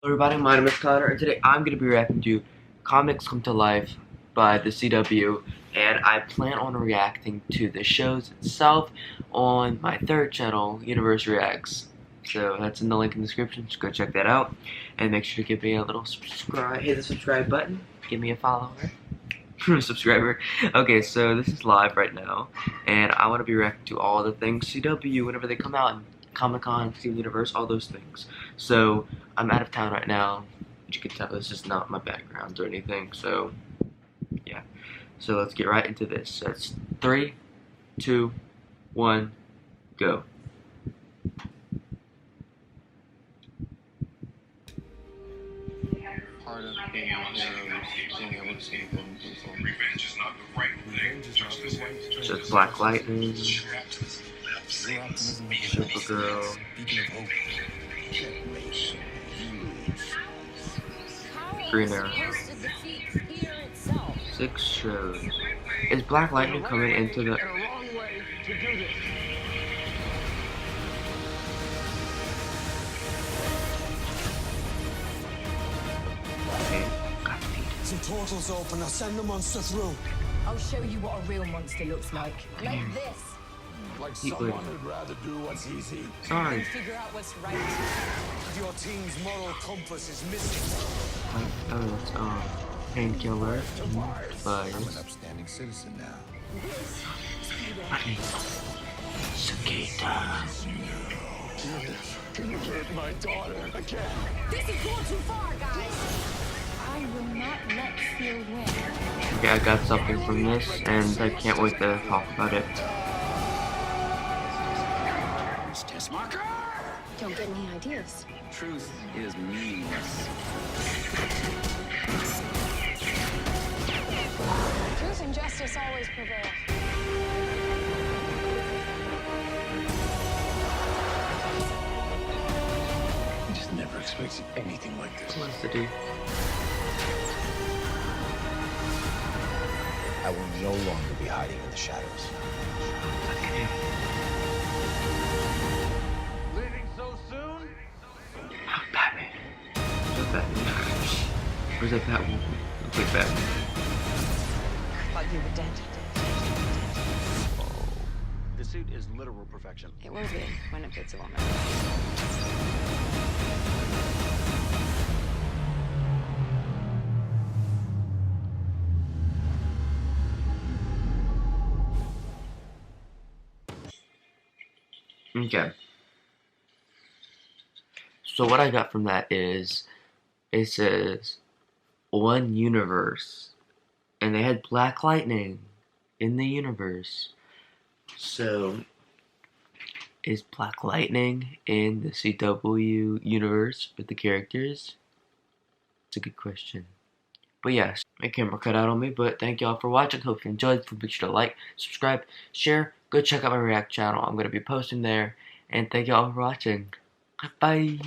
Hello everybody, my name is Connor, and today I'm going to be reacting to Comics Come to Life by the CW, and I plan on reacting to the shows itself on my third channel, Universe Reacts. So that's in the link in the description, just go check that out, and make sure to give me a little subscribe, hit the subscribe button, give me a follower, subscriber. Okay, so this is live right now, and I want to be reacting to all the things CW whenever they come out, Comic-Con, Steven Universe, all those things. So I'm out of town right now. As you can tell, this is not my background or anything. So yeah. So let's get right into this. That's 3, 2, 1, go. Part of being a hero is being able to save them people. Revenge is not the right thing. So it's Black Lightning, Optimism Supergirl, Green Arrow. 6 shows. Is Black Lightning coming into the... Some portals open, I'll send the monster through. I'll show you what a real monster looks like. Like this. Like Keep someone waiting. who'd rather do what's easy. Sorry. And figure out what's right. Your team's moral compass is missing. Oh, it's Painkiller. Fire. I'm an upstanding citizen now. Cicada. You hurt my daughter again. This is going too far, guys. I will not let fear win. Okay, I got something from this, and I can't wait to talk about it. Test marker! Don't get any ideas. Truth is meaningless. Truth and justice always prevail. I just never expected anything like this. Felicity. I will no longer be hiding in the shadows. Leaving so soon? Batman. Where's Batman? Where's that Batwoman? Looks like Batman. Thought you were dead. The suit is literal perfection. It will be when it fits a woman. Okay. So what I got from that is, it says, one universe. And they had Black Lightning in the universe. So, is Black Lightning in the CW universe with the characters? It's a good question. But yes, my camera cut out on me, but thank y'all for watching. Hope you enjoyed. Make sure to like, subscribe, share. Go check out my React channel. I'm going to be posting there. And thank y'all for watching. Bye.